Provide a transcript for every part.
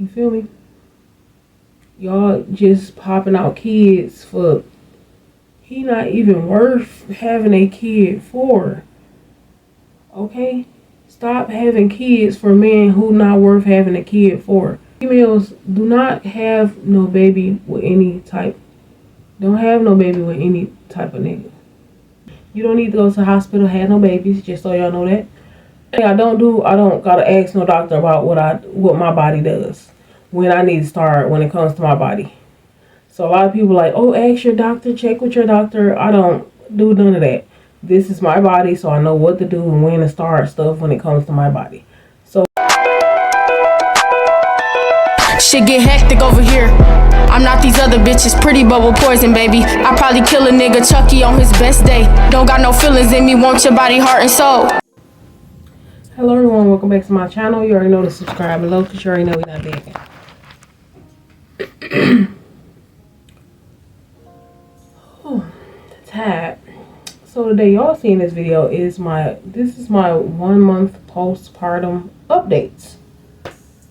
You feel me? Y'all just popping out kids for, he not even worth having a kid for. Okay? Stop having kids for men who not worth having a kid for. Females do not have no baby with any type. Don't have no baby with any type of nigga. You don't need to go to the hospital, have no babies, just so y'all know that. I don't gotta ask no doctor about what my body does when I need to start when it comes to my body. So a lot of people like, oh, ask your doctor, check with your doctor. I don't do none of that. This is my body, so I know what to do and when to start stuff when it comes to my body. So shit get hectic over here. I'm not these other bitches, pretty bubble poison, baby. I probably kill a nigga Chucky on his best day. Don't got no feelings in me, want your body, heart, and soul. hello everyone, welcome back to my channel. You already know to subscribe below because you already know we're not begging. Tired. So today y'all seeing this video is my 1 month postpartum updates.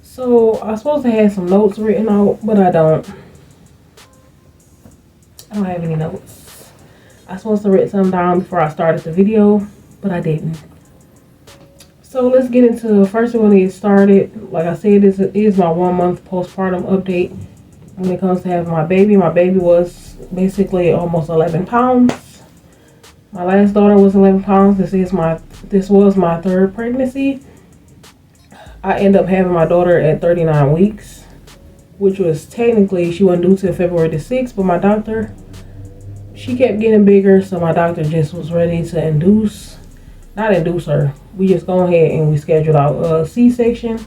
So I'm supposed to have some notes written out, but I don't have any notes. I was supposed to write some down before I started the video, but I didn't. So let's get into, first we want to get started. Like I said, this is my 1 month postpartum update when it comes to having my baby. My baby was basically almost 11 pounds. My last daughter was 11 pounds. This was my third pregnancy. I ended up having my daughter at 39 weeks, which was technically, she wasn't due till February the 6th, but my doctor, she kept getting bigger, so my doctor just was ready to not induce her. We just go ahead and we scheduled out a C-section,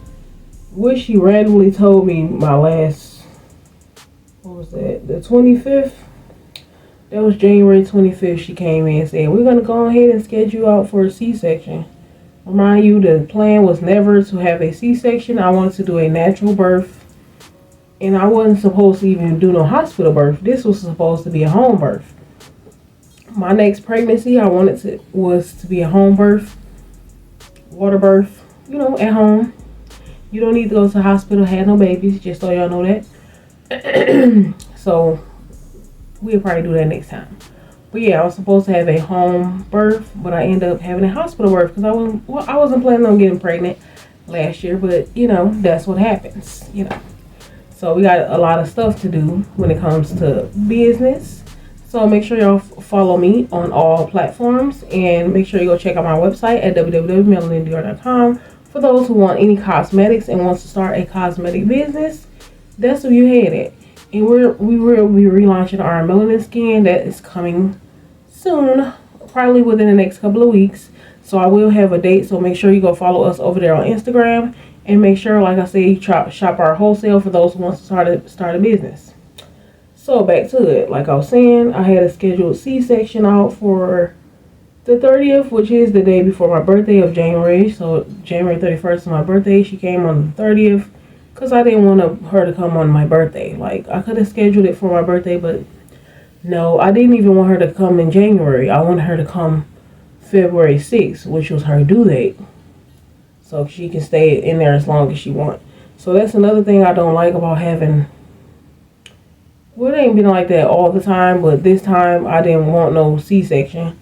which she randomly told me my last, what was that, the 25th? That was January 25th. She came in and said, we're going to go ahead and schedule out for a C-section. Remind you, the plan was never to have a C-section. I wanted to do a natural birth. And I wasn't supposed to even do no hospital birth. This was supposed to be a home birth. My next pregnancy, was to be a home birth. Water birth, at home. You don't need to go to the hospital, have no babies, just so y'all know that. So we'll probably do that next time. But yeah, I was supposed to have a home birth, but I ended up having a hospital birth because I wasn't planning on getting pregnant last year, but that's what happens, So we got a lot of stuff to do when it comes to business. So make sure y'all follow me on all platforms, and make sure you go check out my website at www.melanindior.com for those who want any cosmetics and wants to start a cosmetic business. That's where you head at. And we will be relaunching our melanin skin that is coming soon, probably within the next couple of weeks. So I will have a date, so make sure you go follow us over there on Instagram, and make sure, like I said, you shop our wholesale for those who want to start a business. So back to it. Like I was saying, I had a scheduled C-section out for the 30th, which is the day before my birthday of January. So January 31st is my birthday. She came on the 30th because I didn't want her to come on my birthday. Like, I could have scheduled it for my birthday, but no, I didn't even want her to come in January. I wanted her to come February 6th, which was her due date, so she can stay in there as long as she wants. So that's another thing I don't like about having, well, it ain't been like that all the time, but this time I didn't want no C-section.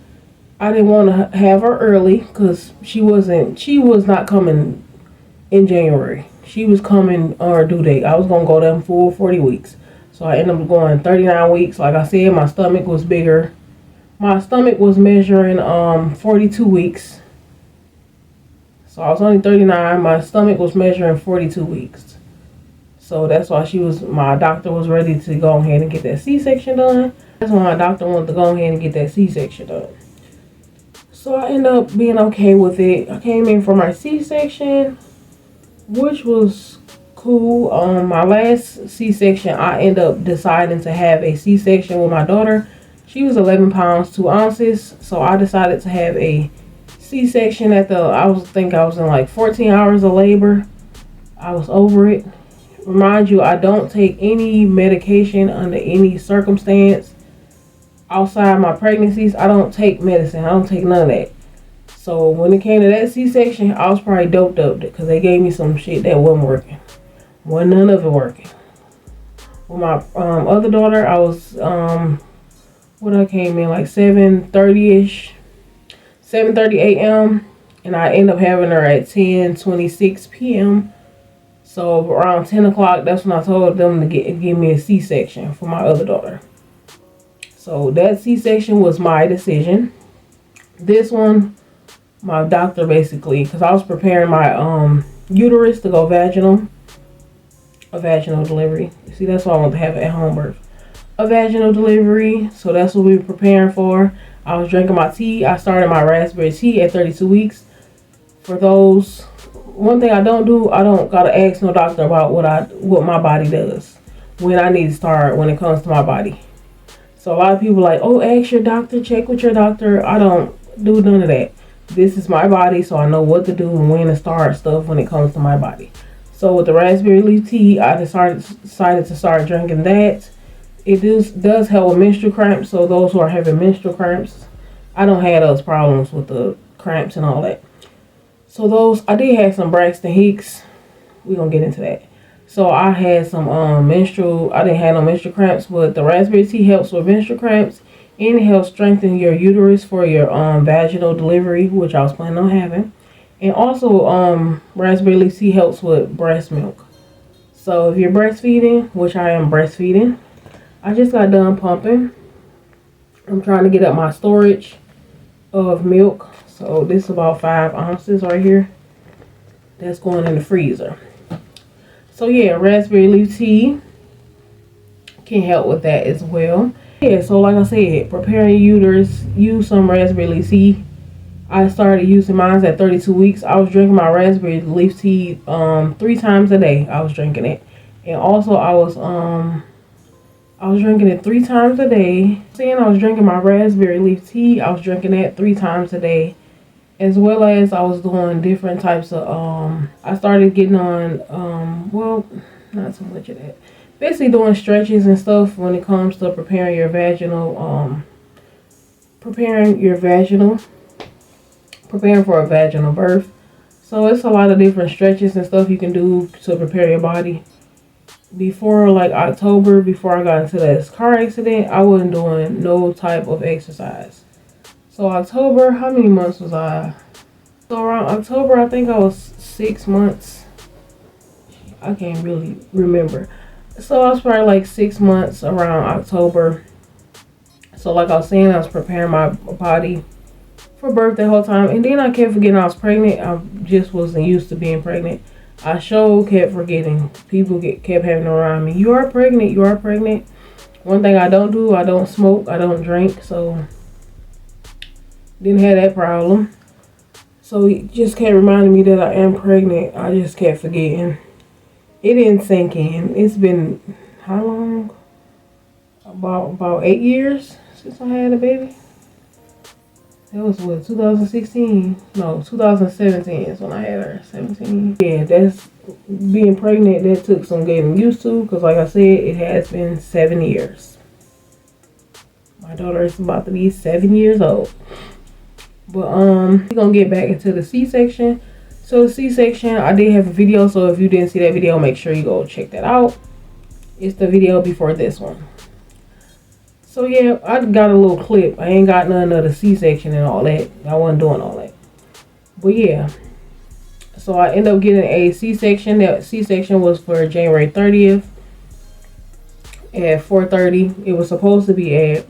I didn't want to have her early because she was not coming in January. She was coming on her due date. I was going to go them full 40 weeks. So I ended up going 39 weeks. Like I said, my stomach was bigger. My stomach was measuring 42 weeks. So I was only 39. My stomach was measuring 42 weeks. So that's why my doctor was ready to go ahead and get that C-section done. That's why my doctor wanted to go ahead and get that C-section done. So I ended up being okay with it. I came in for my C-section, which was cool. My last C-section, I ended up deciding to have a C-section with my daughter. She was 11 pounds 2 ounces. So I decided to have a C-section I was in like 14 hours of labor. I was over it. Remind you, I don't take any medication under any circumstance. Outside my pregnancies, I don't take medicine. I don't take none of that. So when it came to that C-section, I was probably doped up because they gave me some shit that wasn't working. Wasn't none of it working. With my other daughter, I was when I came in like 7:30ish, 7:30 a.m. and I ended up having her at 10:26 p.m. So around 10 o'clock, that's when I told them to give me a C-section for my other daughter. So that C-section was my decision. This one, my doctor basically, because I was preparing my uterus to go vaginal, a vaginal delivery. You see, that's why I want to have it at home birth. A vaginal delivery, so that's what we were preparing for. I was drinking my tea. I started my raspberry tea at 32 weeks. For those, one thing I don't do, I don't gotta ask no doctor about what my body does when I need to start when it comes to my body. So a lot of people like, oh, ask your doctor, check with your doctor. I don't do none of that. This is my body, so I know what to do and when to start stuff when it comes to my body. So with the raspberry leaf tea, I decided to start drinking that. It does help with menstrual cramps. So those who are having menstrual cramps, I don't have those problems with the cramps and all that. So those, I did have some Braxton Hicks. We're going to get into that. So I had some I didn't have no menstrual cramps, but the raspberry tea helps with menstrual cramps. And it helps strengthen your uterus for your vaginal delivery, which I was planning on having. And also, raspberry leaf tea helps with breast milk. So if you're breastfeeding, which I am breastfeeding, I just got done pumping. I'm trying to get up my storage of milk. So this is about 5 ounces right here. That's going in the freezer. So yeah, raspberry leaf tea can help with that as well. Yeah, so like I said, preparing your uterus, use some raspberry leaf tea. I started using mine at 32 weeks. I was drinking my raspberry leaf tea 3 times a day. I was drinking it. And also I was drinking it 3 times a day. Saying I was drinking my raspberry leaf tea, I was drinking that 3 times a day. As well as I was doing different types of I started getting on well, not so much of that. Basically doing stretches and stuff when it comes to preparing for a vaginal birth. So it's a lot of different stretches and stuff you can do to prepare your body. Before like October, before I got into this car accident, I wasn't doing no type of exercise. So October, how many months was I? So around October, I think I was 6 months. I can't really remember. So I was probably like 6 months around October. So like I was saying, I was preparing my body for birth the whole time. And then I kept forgetting I was pregnant. I just wasn't used to being pregnant. I kept forgetting. People kept having to remind me, you are pregnant, you are pregnant. One thing I don't do, I don't smoke, I don't drink. So didn't have that problem. So he just kept reminding me that I am pregnant. I just kept forgetting. It didn't sink in. It's been how long? About 8 years since I had a baby. That was what, 2016? No, 2017 is when I had her. 17. Yeah, that's being pregnant. That took some getting used to, because like I said, it has been 7 years. My daughter is about to be 7 years old. But we're gonna get back into the C-section. So the C-section, I did have a video, so if you didn't see that video, make sure you go check that out. It's the video before this one. So yeah, I got a little clip. I ain't got none of the C-section and all that. I wasn't doing all that. But yeah. So I ended up getting a C-section. That C-section was for January 30th at 4:30. It was supposed to be at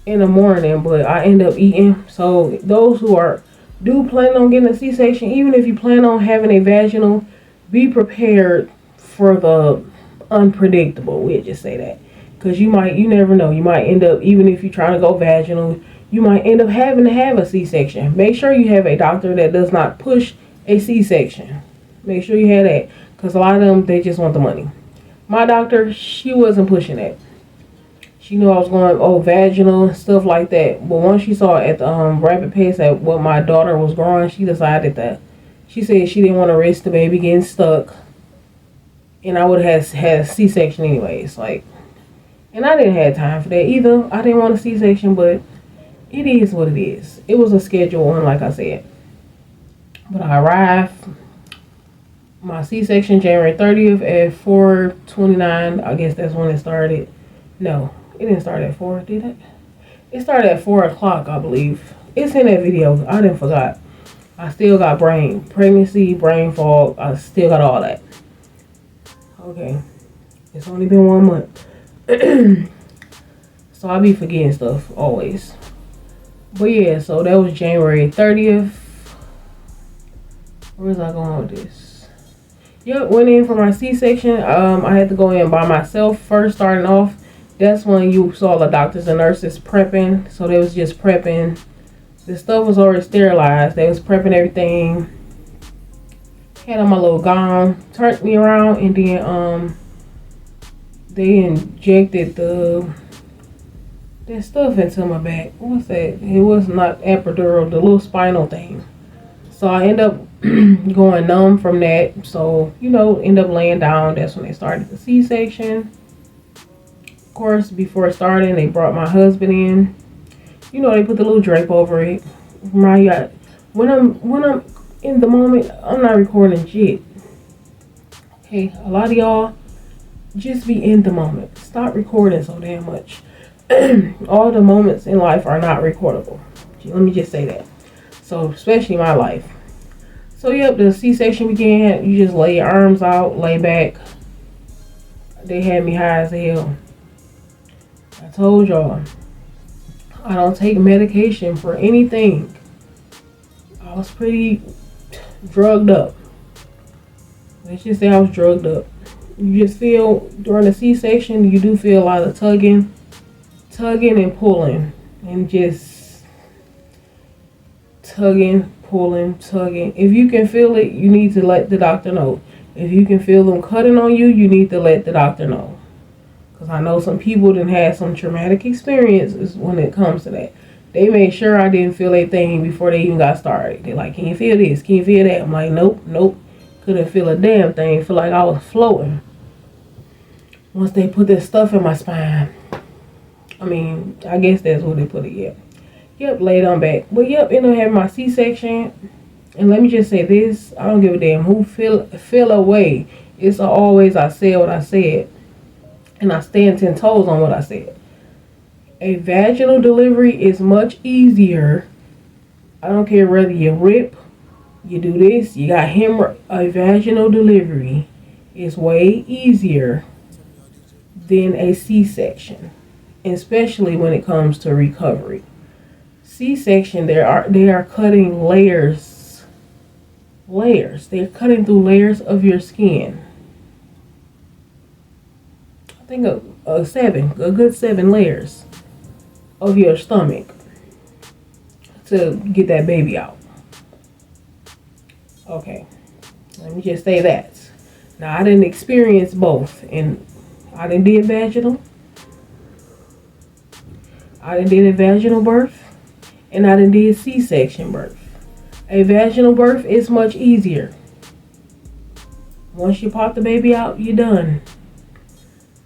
in the morning, but I end up eating. So those who do plan on getting a C-section, even if you plan on having a vaginal, be prepared for the unpredictable. We'll just say that, because you never know, you might end up, even if you're trying to go vaginal, you might end up having to have a C-section. Make sure you have a doctor that does not push a C-section. Make sure you have that, because a lot of them, they just want the money. My doctor, she wasn't pushing that. She knew I was going vaginal and stuff like that. But once she saw at the rapid pace at what my daughter was growing, she decided that she said she didn't want to risk the baby getting stuck, and I would have had a C-section anyways. Like, and I didn't have time for that either. I didn't want a C-section, but it is what it is. It was a scheduled one, like I said. But I arrived my C-section January 30th at 4:29. I guess that's when it started. No, it didn't start at 4, did it? It started at 4 o'clock, I believe. It's in that video. I didn't forgot. I still got pregnancy, brain fog. I still got all that. Okay. It's only been 1 month. So I be forgetting stuff always. But yeah, so that was January 30th. Where was I going with this? Yep, went in for my C-section. I had to go in by myself first starting off. That's when you saw the doctors and nurses prepping. So they was just prepping. The stuff was already sterilized. They was prepping everything. Had on my little gown. Turned me around and then they injected that stuff into my back. What's that? It was not epidural, the little spinal thing. So I end up going numb from that. So, end up laying down. That's when they started the C-section. Of course, before starting, they brought my husband in. They put the little drape over it. When I'm in the moment, I'm not recording shit. Okay, a lot of y'all just be in the moment. Stop recording so damn much. All the moments in life are not recordable. Let me just say that. So, especially my life. So, yep, the C-section began. You just lay your arms out, lay back. They had me high as hell. I told y'all, I don't take medication for anything. I was pretty drugged up. Let's just say I was drugged up. You just feel, during the C-section, you do feel a lot of tugging and pulling. And just tugging, pulling, tugging. If you can feel it, you need to let the doctor know. If you can feel them cutting on you, you need to let the doctor know. Because I know some people done had some traumatic experiences when it comes to that. They made sure I didn't feel a thing before they even got started. They're like, can you feel this? Can you feel that? I'm like, nope. Couldn't feel a damn thing. Feel like I was floating. Once they put this stuff in my spine. I mean, I guess that's what they put it, yeah. Yep, laid on back. But yep, ended up having my C-section. And let me just say this. I don't give a damn who feel away. It's always I said what I said. And I stand 10 toes on what I said. A vaginal delivery is much easier. I don't care whether you rip, you do this, you got hemorrhage. A vaginal delivery is way easier than a C-section. Especially when it comes to recovery. C-section, they are cutting layers. They're cutting through layers of your skin. I think a good 7 layers of your stomach to get that baby out. Okay, let me just say that. Now, I didn't experience both, and I didn't do vaginal. I done did a vaginal birth, and I done did C-section birth. A vaginal birth is much easier. Once you pop the baby out, you're done.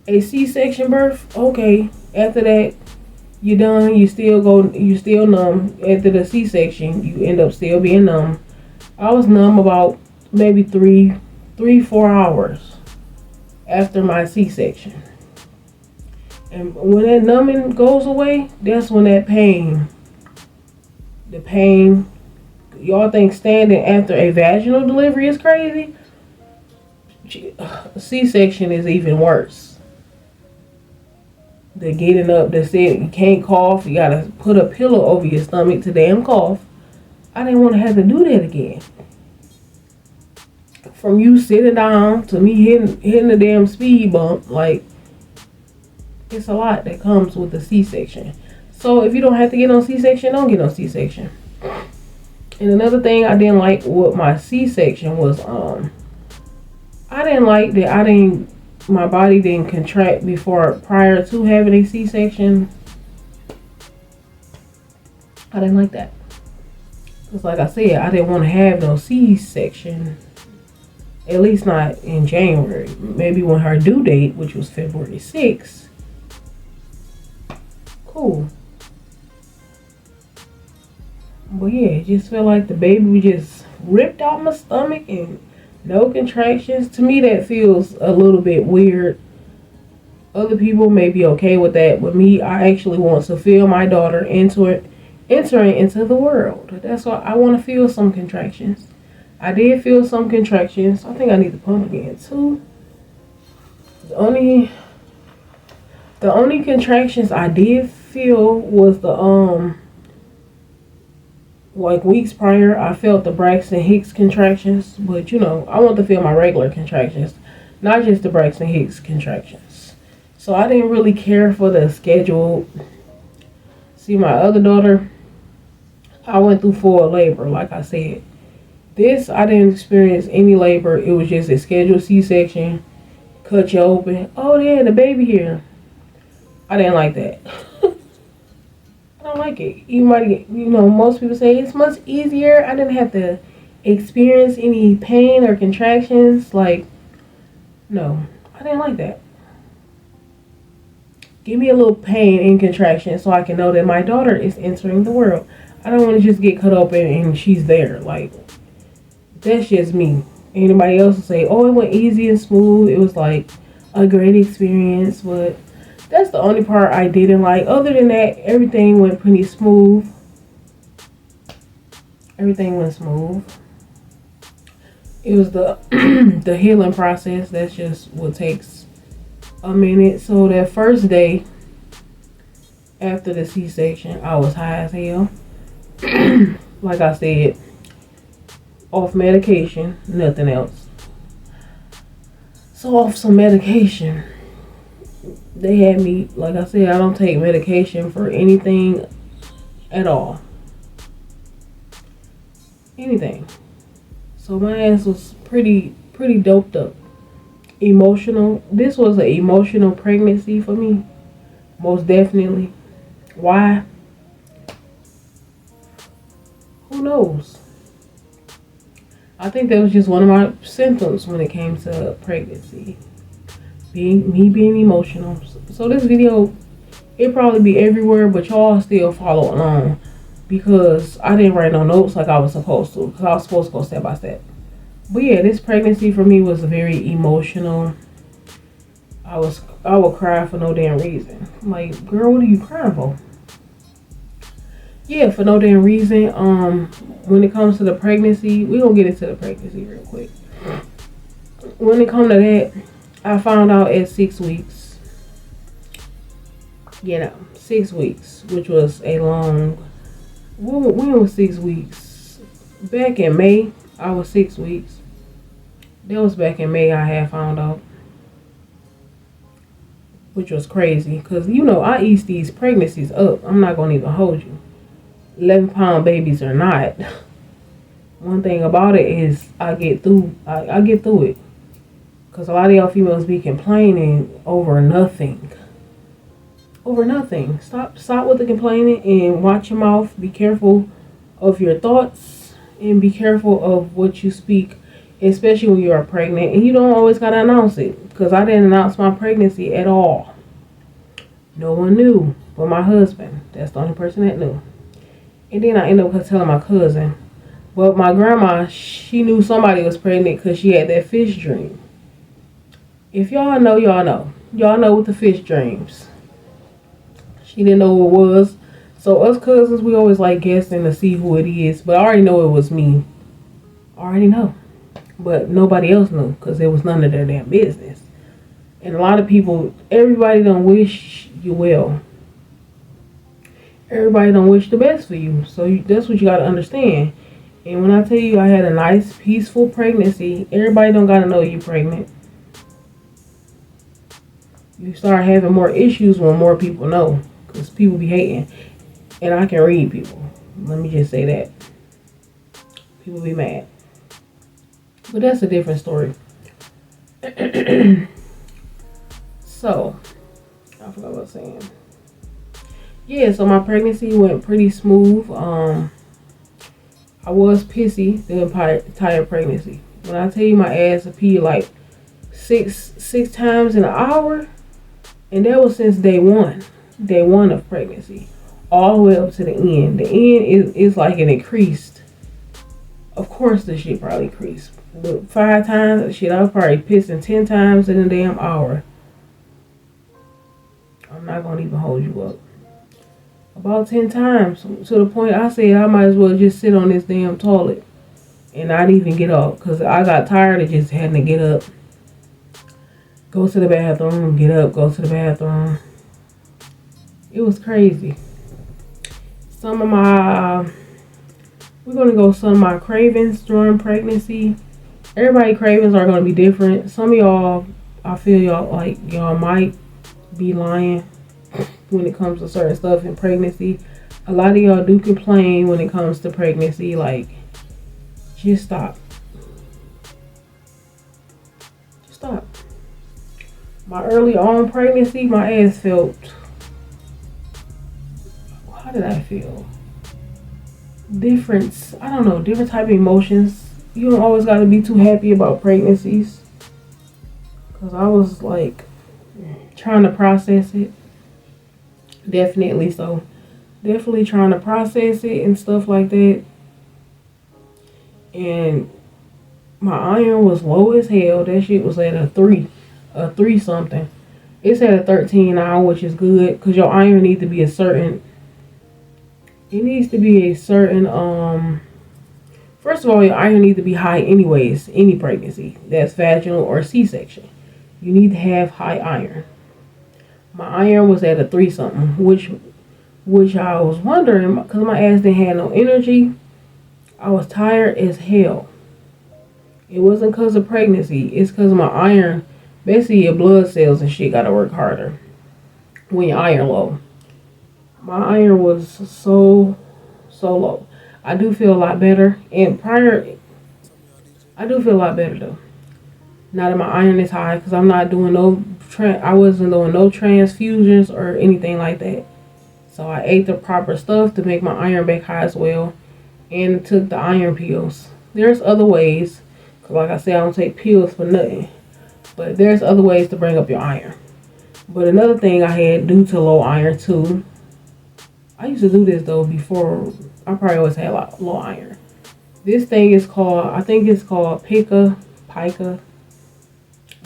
A C-section birth, okay. After that, you're done. You still numb. After the C-section, you end up still being numb. I was numb about maybe 3-4 hours after my C-section. And when that numbing goes away, that's when the pain, y'all think standing after a vaginal delivery is crazy? C-section is even worse. The getting up, that's it. You can't cough. You gotta put a pillow over your stomach to damn cough. I didn't want to have to do that again. From you sitting down to me hitting the damn speed bump, like, it's a lot that comes with the C-section. So if you don't have to get on C-section, don't get on C-section. And another thing I didn't like with my C-section was I didn't like that my body didn't contract prior to having a C-section. I didn't like that. Because like I said, I didn't want to have no C-section. At least not in January. Maybe when her due date, which was February 6th. Cool. But yeah, it just felt like the baby was just ripped out my stomach and No contractions. To me, that feels a little bit weird. Other people may be okay with that, but me, I actually want to feel my daughter entering into the world. That's why I want to feel some contractions. I did feel some contractions. I think I need to pump again too. The only contractions I did feel was the like weeks prior. I felt the Braxton Hicks contractions, but you know, I want to feel my regular contractions, not just the Braxton Hicks contractions. So I didn't really care for the schedule. See, my other daughter, I went through full labor, like I said. This, I didn't experience any labor. It was just a scheduled C-section. Cut you open. Oh, yeah, the baby here. I didn't like that. I don't like it. You know, most people say it's much easier. I didn't have to experience any pain or contractions. Like, no, I didn't like that. Give me a little pain and contraction so I can know that my daughter is entering the world. I don't want to just get cut open and she's there. Like, that's just me. Anybody else will say, oh, it went easy and smooth. It was like a great experience. But that's the only part I didn't like. Other than that, everything went pretty smooth. Everything went smooth. It was the the healing process. That's just what takes a minute. So that first day after the C-section, I was high as hell. Like I said, off medication, nothing else. So off some medication, they had me, like I said, I don't take medication for anything at all. Anything. So my ass was pretty doped up. Emotional. This was an emotional pregnancy for me. Most definitely. Why? Who knows? I think that was just one of my symptoms when it came to pregnancy. Me being emotional. So this video, it'll probably be everywhere, but y'all still follow along. Because I didn't write no notes like I was supposed to. Because I was supposed to go step by step. But yeah, this pregnancy for me was very emotional. I would cry for no damn reason. I'm like, girl, what are you crying for? Yeah, for no damn reason. When it comes to the pregnancy, we gonna get into the pregnancy real quick. When it comes to that, I found out at 6 weeks. 6 weeks, which was a long. When was 6 weeks? Back in May, I was 6 weeks. That was back in May I had found out. Which was crazy. Because, you know, I ease these pregnancies up. I'm not going to even hold you. 11-pound babies or not. One thing about it is I get through it. Because a lot of y'all females be complaining over nothing. Over nothing. Stop with the complaining and watch your mouth. Be careful of your thoughts and be careful of what you speak, especially when you are pregnant. And you don't always gotta announce it, because I didn't announce my pregnancy at all. No one knew but my husband. That's the only person that knew. And then I ended up telling my cousin. But my grandma, she knew somebody was pregnant because she had that fish dream. If y'all know, y'all know. Y'all know with the fish dreams. She didn't know who it was. So us cousins, we always like guessing to see who it is. But I already know it was me. I already know. But nobody else knew because it was none of their damn business. And a lot of people, everybody don't wish you well. Everybody don't wish the best for you. So that's what you got to understand. And when I tell you I had a nice, peaceful pregnancy, everybody don't got to know you pregnant. You start having more issues when more people know. Because people be hating. And I can read people. Let me just say that. People be mad. But that's a different story. So, I forgot what I was saying. Yeah, so my pregnancy went pretty smooth. I was pissy the entire pregnancy. When I tell you my ass peed like six times in an hour, and that was since day one of pregnancy, all the way up to the end. The end is like an increased Of course the shit probably creased. But 5 times, shit, I was probably pissing 10 times in a damn hour. I'm not gonna even hold you up. About 10 times, to the point I said I might as well just sit on this damn toilet and not even get up, because I got tired of just having to get up, go to the bathroom, get up, go to the bathroom. It was crazy. Some of my, we're gonna go some of my cravings during pregnancy. Everybody's cravings are gonna be different. Some of y'all, I feel y'all might be lying when it comes to certain stuff in pregnancy. A lot of y'all do complain when it comes to pregnancy. Like, just stop. Stop. My early on pregnancy, my ass felt, how did I feel? Different, I don't know, different type of emotions. You don't always got to be too happy about pregnancies. Because I was like trying to process it. Definitely so. Definitely trying to process it and stuff like that. And my iron was low as hell. That shit was at a 3 something. It's at a 13 now, which is good, because your iron needs to be a certain, it needs to be a certain, first of all, your iron needs to be high anyways, any pregnancy that's vaginal or C-section. You need to have high iron. My iron was at a 3 something, which I was wondering, because my ass didn't have no energy. I was tired as hell. It wasn't because of pregnancy. It's because of my iron. Basically, your blood cells and shit got to work harder when your iron low. My iron was so low. I do feel a lot better. And I do feel a lot better though. Now that my iron is high, because I'm not doing I wasn't doing no transfusions or anything like that. So I ate the proper stuff to make my iron back high as well, and took the iron pills. There's other ways, because like I said, I don't take pills for nothing. But there's other ways to bring up your iron. But another thing I had due to low iron too, I used to do this though before, I probably always had low iron. This thing is called, I think it's called pica,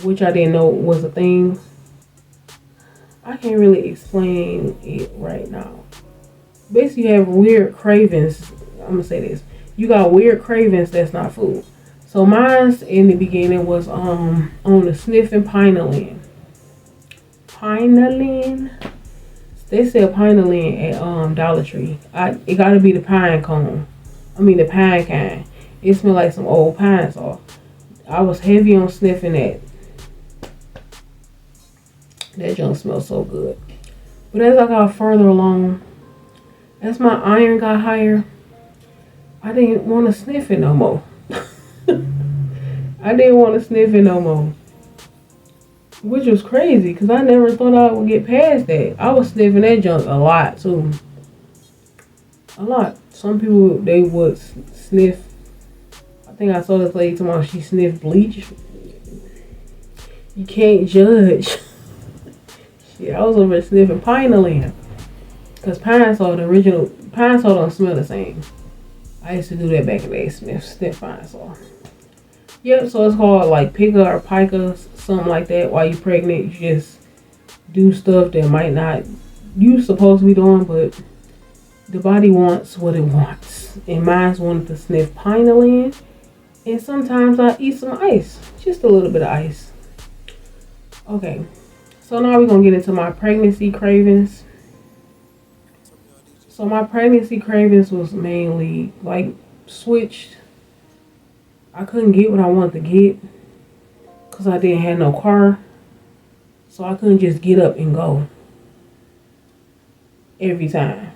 which I didn't know was a thing. I can't really explain it right now. Basically, you have weird cravings. I'm gonna say this. You got weird cravings that's not food. So mine's in the beginning was on the sniffing Pinalin. They sell Pinalin at Dollar Tree. It gotta be the pine cone. I mean the pine kind. It smelled like some old pine saw. I was heavy on sniffing that. That junk smells so good. But as I got further along, as my iron got higher, I didn't want to sniff it no more. I didn't want to sniff it no more. Which was crazy, because I never thought I would get past that. I was sniffing that junk a lot too. A lot. Some people, they would sniff. I think I saw this lady tomorrow, she sniffed bleach. You can't judge. Shit, I was over sniffing Pinalin. Because pine saw, the original pine saw don't smell the same. I used to do that back in the day, sniff pine saw. Yep, so it's called like pica or pica, something like that. While you're pregnant, you just do stuff that might not, you supposed to be doing, but the body wants what it wants. And mine's wanted to sniff Pinalin. And sometimes I eat some ice, just a little bit of ice. Okay, so now we're going to get into my pregnancy cravings. So my pregnancy cravings was mainly like switched. I couldn't get what I wanted to get because I didn't have no car. So I couldn't just get up and go every time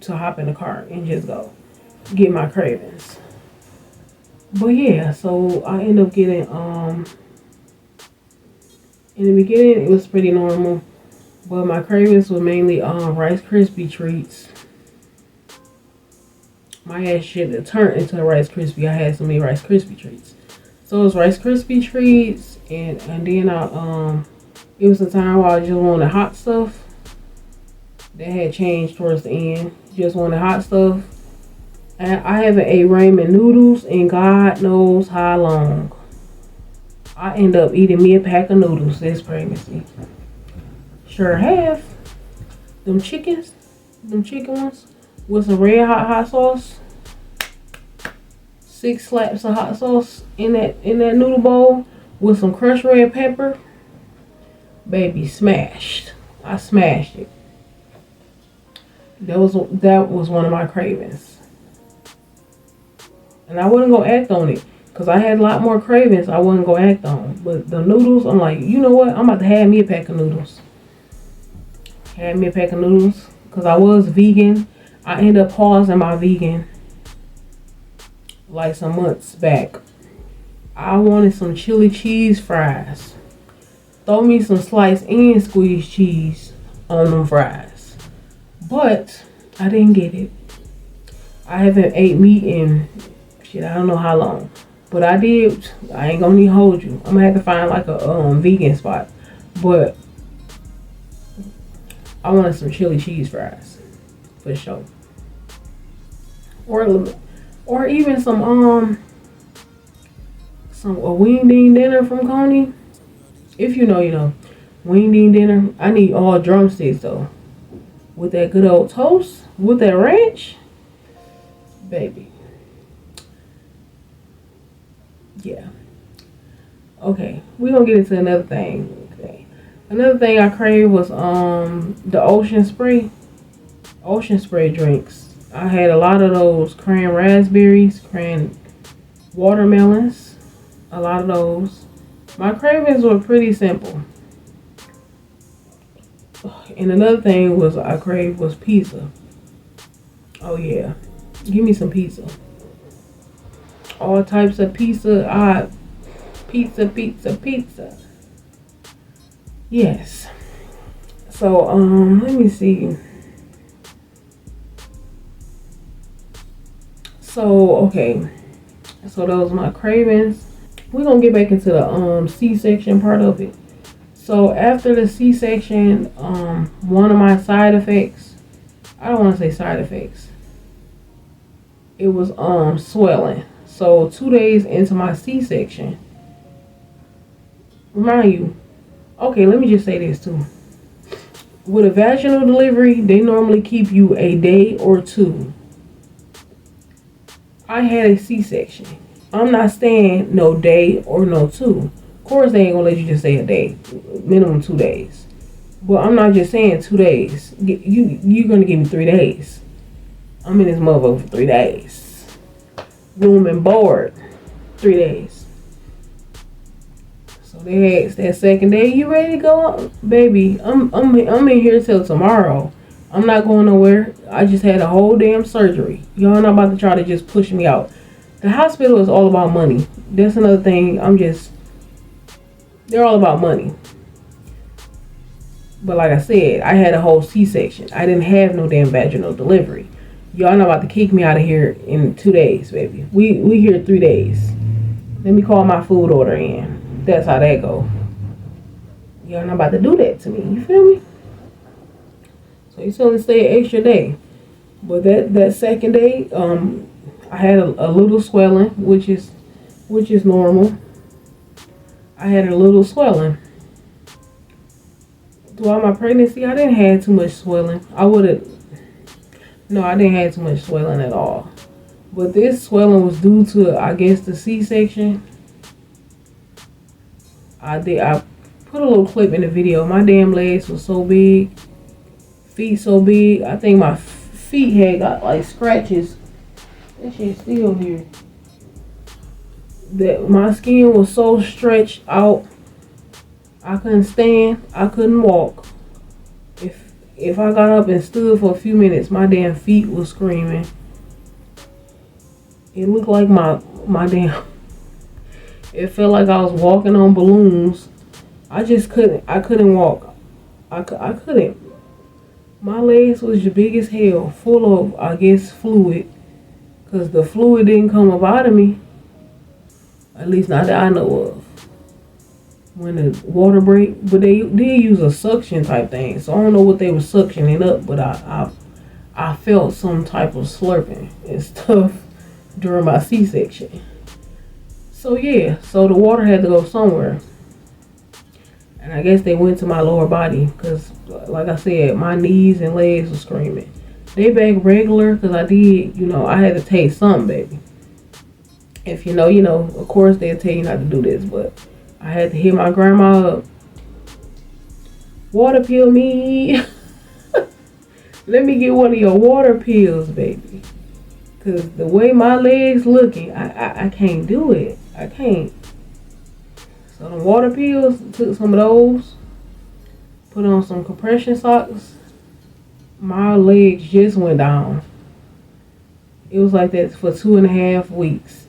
to hop in the car and just go get my cravings. But yeah, so I ended up getting, in the beginning it was pretty normal. But my cravings were mainly Rice Krispie treats. My ass should have turned into a Rice Krispie. I had so many Rice Krispie treats. So it was Rice Krispie treats, and then it was a time where I just wanted hot stuff. That had changed towards the end. Just wanted hot stuff. And I haven't ate ramen noodles in God knows how long. I end up eating me a pack of noodles this pregnancy. Sure have. Them chicken ones with some red hot sauce. 6 slaps of hot sauce in that noodle bowl with some crushed red pepper. Baby, smashed. I smashed it. That was one of my cravings. And I wasn't gonna act on it because I had a lot more cravings I wasn't gonna act on. But the noodles, I'm like, you know what? I'm about to have me a pack of noodles. Had me a pack of noodles because I was vegan. I ended up pausing my vegan like some months back. I wanted some chili cheese fries. Throw me some sliced and squeezed cheese on them fries. But I didn't get it. I haven't ate meat in shit, I don't know how long. But I did. I ain't gonna need to hold you. I'm gonna have to find like a vegan spot. But I wanted some chili cheese fries for sure. Or even some a wing ding dinner from Coney. If you know, you know. Wing ding dinner. I need all drumsticks though. With that good old toast, with that ranch, baby. Yeah. Okay, we're gonna get into another thing. Okay. Another thing I craved was the ocean spray drinks. I had a lot of those cran raspberries, cran watermelons, a lot of those. My cravings were pretty simple. And another thing was I craved was pizza. Oh yeah, give me some pizza. All types of pizza. Pizza. Yes. So let me see. So okay. So those are my cravings. We're gonna get back into the C-section part of it. So after the C-section, one of my side effects, I don't want to say side effects, it was swelling. So 2 days into my C-section, remind you, okay, let me just say this too. With a vaginal delivery, they normally keep you a day or two. I had a C-section. I'm not staying no day or no two. Of course, they ain't gonna let you just stay a day, minimum 2 days. But I'm not just saying 2 days. You're gonna give me 3 days. I'm in this motherfucker for 3 days. Room and board, 3 days. So they asked that second day, you ready to go? Baby, I'm in here till tomorrow. I'm not going nowhere. I just had a whole damn surgery. Y'all not about to try to just push me out. The hospital is all about money. That's another thing. They're all about money. But like I said, I had a whole C-section. I didn't have no damn vaginal delivery. Y'all not about to kick me out of here in 2 days, baby. We here 3 days. Let me call my food order in. That's how that go. Y'all not about to do that to me. You feel me? So you still stay an extra day. But that second day, I had a little swelling, which is normal. I had a little swelling. Throughout my pregnancy, I didn't have too much swelling. I didn't have too much swelling at all. But this swelling was due to, I guess, the C-section. I put a little clip in the video. My damn legs were so big. Feet so big. I think my feet had got like scratches. That shit's still here. That my skin was so stretched out. I couldn't stand. I couldn't walk. If I got up and stood for a few minutes, my damn feet was screaming. It looked like my damn. It felt like I was walking on balloons. I just couldn't. I couldn't walk. I couldn't. My legs was big as hell, full of, I guess, fluid. Because the fluid didn't come up out of me. At least not that I know of. When the water break. But they did use a suction type thing. So I don't know what they were suctioning up. But I I felt some type of slurping and stuff during my C-section. So yeah, so the water had to go somewhere. And I guess they went to my lower body because, like I said, my knees and legs were screaming. They back regular because I did, I had to taste something, baby. If you know, of course they'll tell you not to do this, but I had to hit my grandma up. Water pill me. Let me get one of your water pills, baby. Because the way my legs looking, I can't do it. I can't. So the water pills, took some of those, put on some compression socks. My legs just went down. It was like that for 2.5 weeks.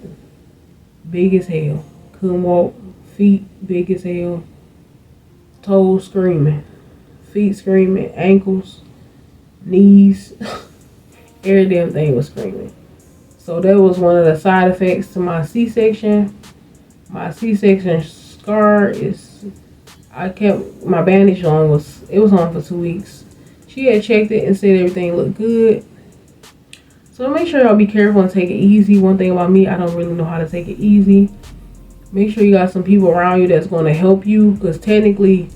Big as hell. Couldn't walk. Feet big as hell. Toes screaming. Feet screaming. Ankles. Knees. Every damn thing was screaming. So that was one of the side effects to my C-section. My C-section scar is, I kept my bandage on, it was on for 2 weeks. She had checked it and said everything looked good. So make sure y'all be careful and take it easy. One thing about me, I don't really know how to take it easy. Make sure you got some people around you that's going to help you, because technically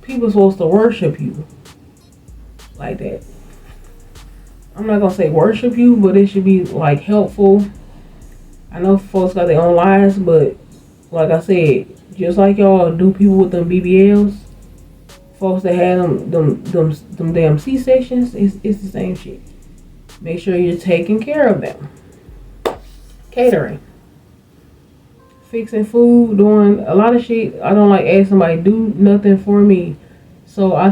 people are supposed to worship you like that. I'm not going to say worship you, but it should be like helpful. I know folks got their own lives, but like I said, just like y'all do people with them BBLs, folks that had them damn C-sections, it's the same shit. Make sure you're taking care of them. Catering. Fixing food, doing a lot of shit. I don't like asking somebody to do nothing for me. So I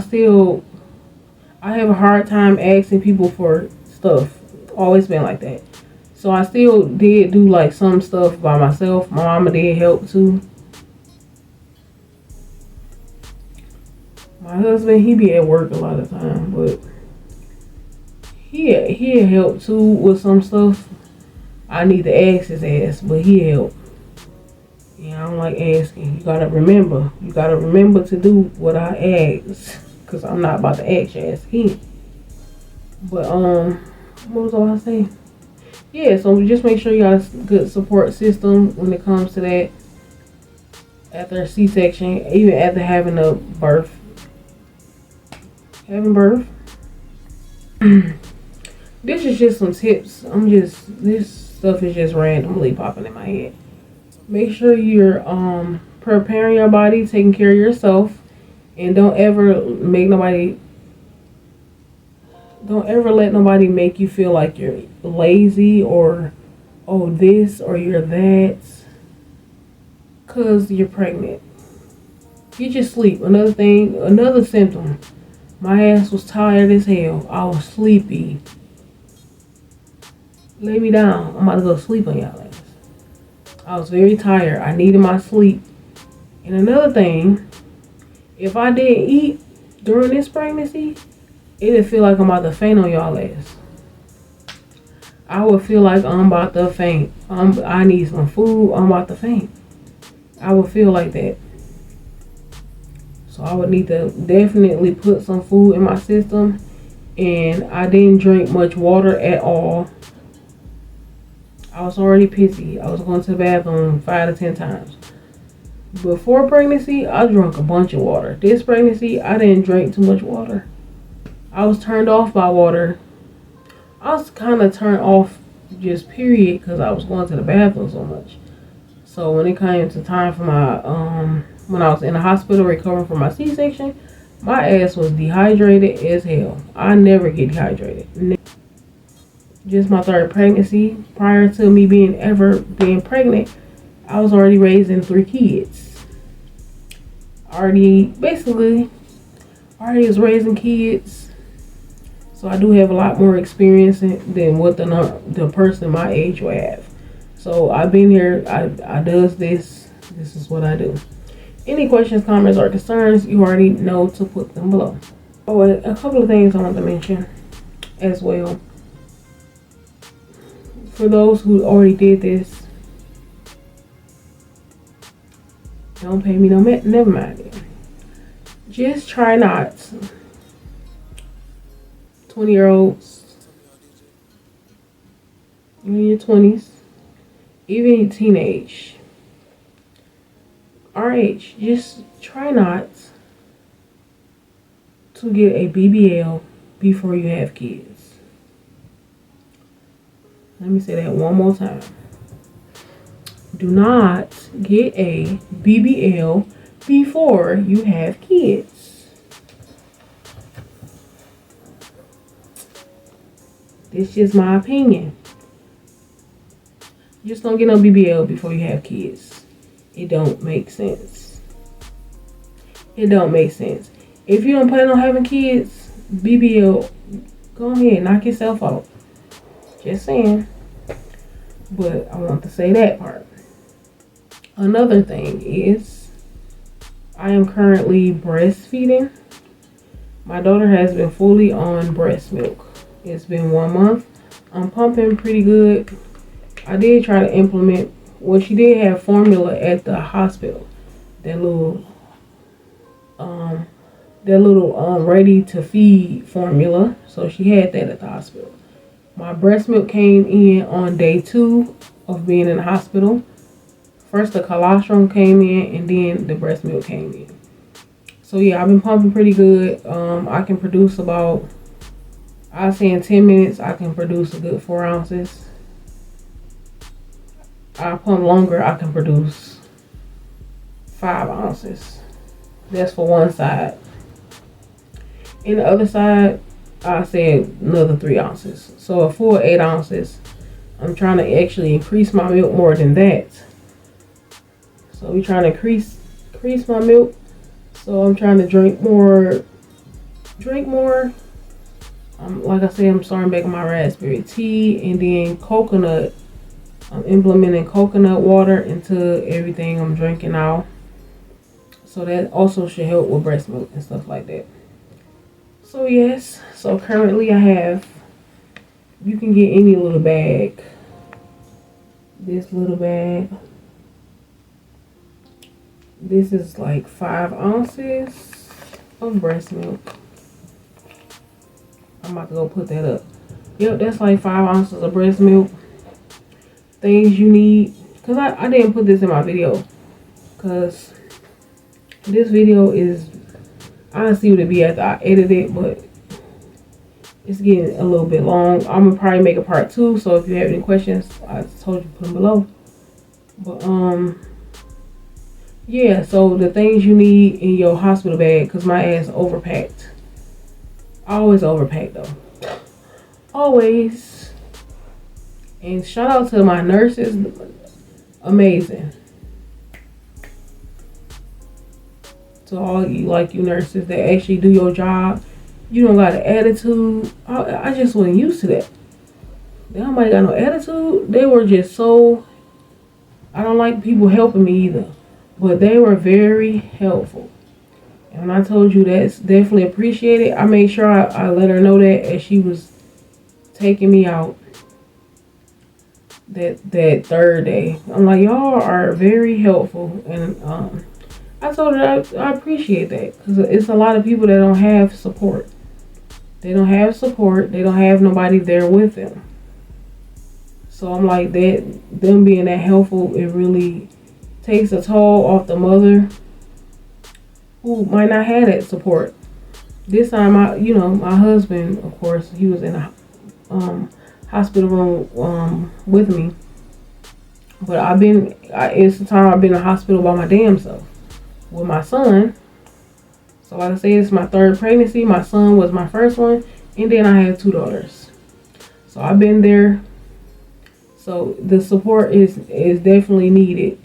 have a hard time asking people for stuff. Always been like that. So I still did do like some stuff by myself. My mama did help too. My husband, he be at work a lot of time, but he help too with some stuff. I need to ask his ass, but he help. Yeah, I don't like asking. You gotta remember to do what I ask, cause I'm not about to ask your ass again. But what was I about to say? Yeah, so just make sure you got a good support system when it comes to that. After a C-section, even after having a birth. This is just some tips. This stuff is just randomly popping in my head. Make sure you're preparing your body, taking care of yourself, and don't ever let nobody make you feel like you're lazy or this or you're that, cause you're pregnant. Get your sleep. Another symptom. My ass was tired as hell. I was sleepy. Lay me down. I'm about to go sleep on y'all ass. I was very tired. I needed my sleep. And another thing, if I didn't eat during this pregnancy, it'd feel like I'm about to faint on y'all ass. I would feel like I'm about to faint. I need some food. I'm about to faint. I would feel like that. So I would need to definitely put some food in my system. And I didn't drink much water at all. I was already pissy. I was going to the bathroom 5 to 10 times. Before pregnancy, I drank a bunch of water. This pregnancy, I didn't drink too much water. I was turned off by water. I was kind of turned off just period because I was going to the bathroom so much. So when it came to time for my, when I was in the hospital recovering from my C-section, my ass was dehydrated as hell. I never get dehydrated. Just my 3rd pregnancy. Prior to me being pregnant, I was already raising 3 kids. Already was raising kids. So I do have a lot more experience than what the person my age will have. So I've been here. I does this. This is what I do. Any questions, comments, or concerns, you already know to put them below. Oh, and a couple of things I want to mention as well. For those who already did this, don't pay me no never mind it. Just try not 20-year-olds, even in your 20s, even in teenage, our age, just try not to get a BBL before you have kids. Let me say that one more time. Do not get a BBL before you have kids. This is just my opinion. Just don't get no BBL before you have kids. It don't make sense. It don't make sense. If you don't plan on having kids, BBL, go ahead, knock yourself out. Just saying. But I want to say that part. Another thing is, I am currently breastfeeding. My daughter has been fully on breast milk. It's been 1 month. I'm pumping pretty good. I did try to implement, well, she did have formula at the hospital. That little ready to feed formula. So she had that at the hospital. My breast milk came in on day 2 of being in the hospital. First the colostrum came in and then the breast milk came in. So yeah, I've been pumping pretty good. I can produce about, I'd say in 10 minutes, I can produce a good 4 ounces. I pump longer, I can produce 5 ounces. That's for one side. In the other side, I said another 3 ounces. So a full 8 ounces. I'm trying to actually increase my milk more than that. So we're trying to increase my milk. So I'm trying to drink more. Like I said, I'm starting back on my raspberry tea and then coconut. I'm implementing coconut water into everything I'm drinking now. So that also should help with breast milk and stuff like that. So yes, so currently I have, you can get any little bag. This little bag. This is like 5 ounces of breast milk. I'm about to go put that up. Yep, that's like 5 ounces of breast milk. Things you need, because I didn't put this in my video, because this video is, I don't see what it be after I edit it, but it's getting a little bit long. I'm gonna probably make a part 2, so if you have any questions, I told you put them below. But yeah, so the things you need in your hospital bag, because my ass overpacked. I always overpack though, always. And shout out to my nurses, amazing. To all you nurses that actually do your job. You don't got an attitude. I just wasn't used to that. Nobody got no attitude. They were just so, I don't like people helping me either, but they were very helpful. And when I told you that's definitely appreciated, I made sure I let her know that as she was taking me out that third day. I'm like, y'all are very helpful. And I told her I appreciate that, because it's a lot of people that don't have support. They don't have support. They don't have nobody there with them. So I'm like, them being that helpful, it really takes a toll off the mother who might not have that support. This time, my husband, of course, he was in a hospital room with me. But it's the time I've been in the hospital by my damn self with my son. So like I said, it's my 3rd pregnancy. My son was my first one, and then I had 2 daughters. So I've been there. So the support is definitely needed.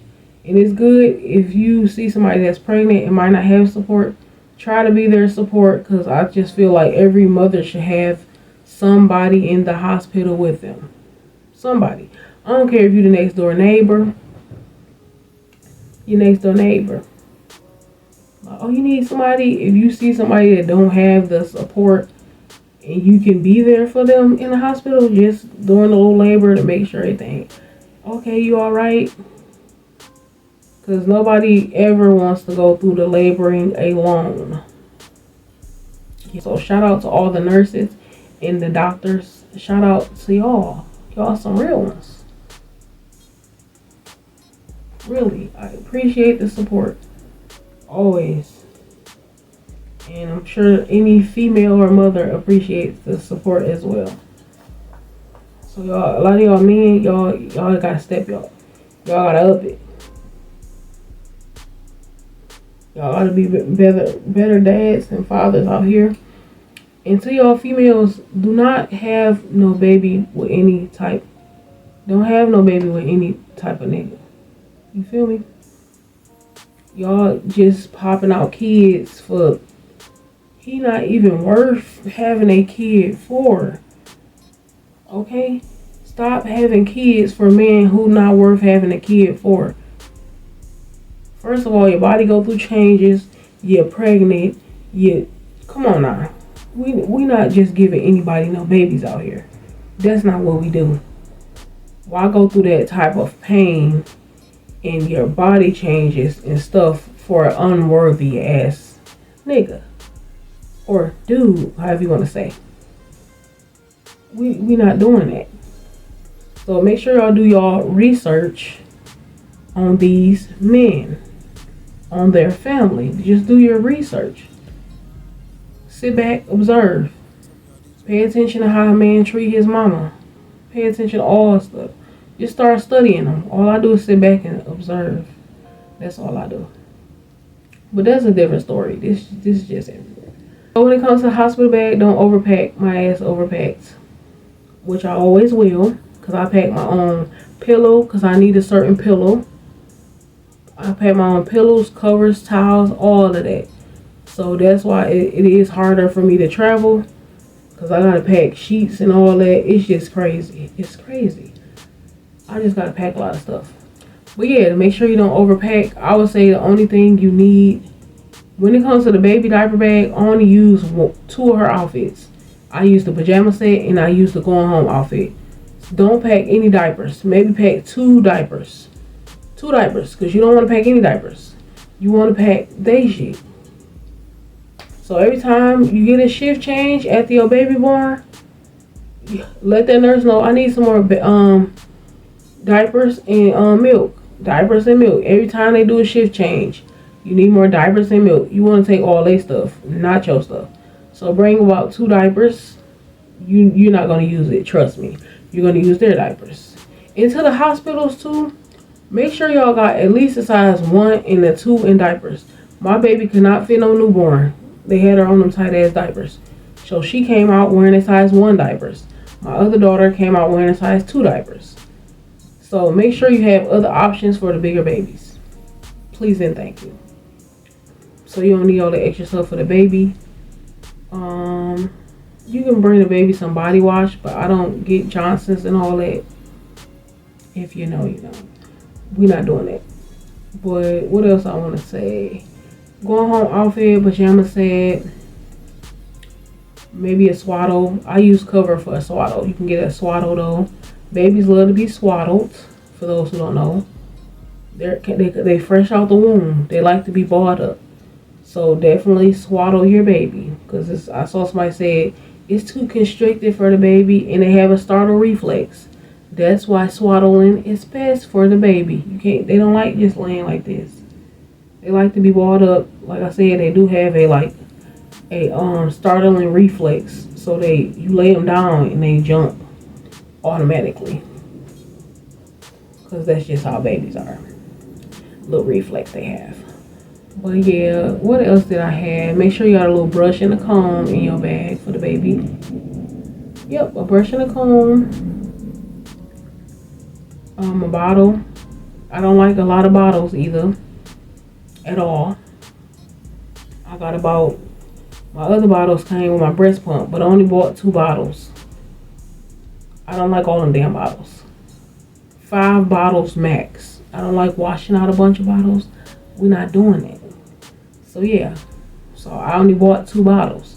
And it's good if you see somebody that's pregnant and might not have support, try to be their support, because I just feel like every mother should have somebody in the hospital with them. Somebody. I don't care if you're the next door neighbor. Your next door neighbor. Oh, you need somebody. If you see somebody that don't have the support and you can be there for them in the hospital, just during the little labor to make sure everything, okay, you all right? Because nobody ever wants to go through the laboring alone. So shout out to all the nurses. and the doctors. Shout out to y'all. Y'all some real ones. Really, I appreciate the support. Always. And I'm sure any female or mother appreciates the support as well. So y'all, a lot of y'all men, y'all gotta step y'all gotta up it. Y'all gotta be better dads and fathers out here. And to y'all females, do not have no baby with any type. Don't have no baby with any type of nigga. You feel me? Y'all just popping out kids for, he not even worth having a kid for. Okay? Stop having kids for men who not worth having a kid for. First of all, your body go through changes. You're pregnant. Come on now. We not just giving anybody no babies out here. That's not what we do. Why go through that type of pain and your body changes and stuff for an unworthy ass nigga or dude, however you want to say? We not doing that. So make sure y'all do y'all research on these men, on their family. Just do your research. Sit back, observe. Pay attention to how a man treat his mama. Pay attention to all stuff. Just start studying them. All I do is sit back and observe. That's all I do. But that's a different story. This is just it. So when it comes to the hospital bag, don't overpack. My ass overpacked, which I always will, because I pack my own pillow because I need a certain pillow. I pack my own pillows, covers, towels, all of that. So that's why it is harder for me to travel, because I gotta pack sheets and all that. It's just crazy. It's crazy. I just gotta pack a lot of stuff. But yeah, to make sure you don't overpack, I would say the only thing you need when it comes to the baby diaper bag, I only use 2 of her outfits. I use the pajama set and I use the going home outfit. Don't pack any diapers. Maybe pack 2 diapers. 2 diapers, because you don't want to pack any diapers. You want to pack day shit. So every time you get a shift change after your baby born, let that nurse know I need some more diapers and milk. Diapers and milk. Every time they do a shift change, you need more diapers and milk. You want to take all their stuff, not your stuff. So bring about 2 diapers. You're not going to use it. Trust me. You're going to use their diapers. Into the hospitals too, make sure y'all got at least a size 1 and a 2 in diapers. My baby could not fit no newborn. They had her on them tight ass diapers. So she came out wearing a size 1 diapers. My other daughter came out wearing a size 2 diapers. So make sure you have other options for the bigger babies. Please and thank you. So you don't need all the extra stuff for the baby. You can bring the baby some body wash, but I don't get Johnson's and all that. If you know, you know. We're not doing that. But what else I want to say? Going home outfit, pajama set, maybe a swaddle. I use cover for a swaddle. You can get a swaddle though. Babies love to be swaddled. For those who don't know, they fresh out the womb. They like to be balled up. So definitely swaddle your baby, because I saw somebody say it's too constricted for the baby and they have a startle reflex. That's why swaddling is best for the baby. They don't like just laying like this. They like to be balled up. Like I said, they do have a startling reflex. So you lay them down and they jump automatically. Because that's just how babies are. Little reflex they have. But yeah, what else did I have? Make sure you got a little brush and a comb in your bag for the baby. Yep, a brush and a comb. A bottle. I don't like a lot of bottles either. At all. I got about, my other bottles came with my breast pump, but I only bought 2 bottles. I don't like all them damn bottles. 5 bottles max. I don't like washing out a bunch of bottles. We're not doing that. So yeah. So I only bought 2 bottles.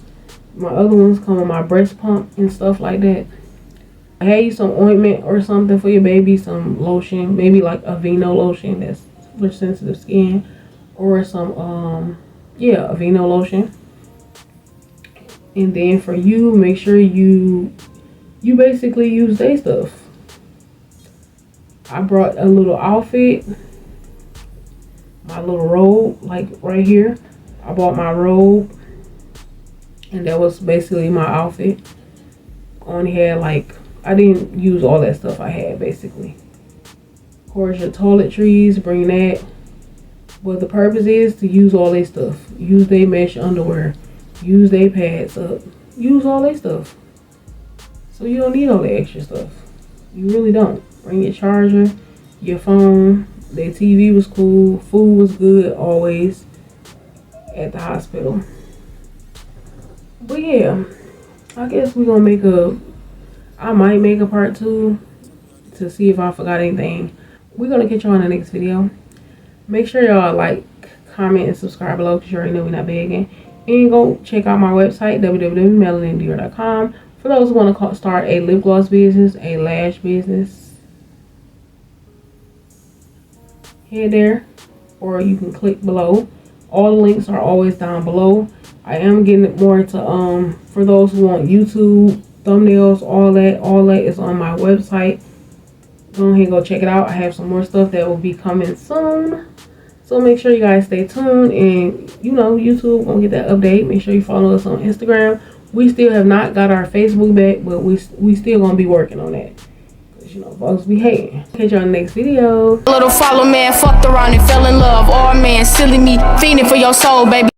My other ones come with my breast pump and stuff like that. I had you some ointment or something for your baby, some lotion, maybe like a Aveeno lotion that's for sensitive skin, or some Aveeno lotion. And then for you, make sure you basically use their stuff. I brought a little outfit, my little robe, like right here. I bought my robe, and that was basically my outfit. Only had like, I didn't use all that stuff I had basically. Of course, your toiletries, bring that. But the purpose is to use all their stuff. Use their mesh underwear. Use their pads up. Use all their stuff. So you don't need all the extra stuff. You really don't. Bring your charger, your phone. Their TV was cool. Food was good always at the hospital. But yeah, I guess we're gonna make I might make a part 2 to see if I forgot anything. We're gonna catch you on the next video. Make sure y'all like, comment, and subscribe below because you already know we're not begging. And go check out my website, www.melanindior.com, for those who want to start a lip gloss business, a lash business. Head there, or you can click below. All the links are always down below. I am getting more into for those who want YouTube thumbnails, all that is on my website. Go ahead and go check it out. I have some more stuff that will be coming soon. So make sure you guys stay tuned, and you know, YouTube gonna get that update. Make sure you follow us on Instagram. We still have not got our Facebook back, but we still gonna be working on that. Cause you know, folks be hating. Catch you on the next video. Little follow man fucked around and fell in love. Oh man, silly me, fiending for your soul, baby.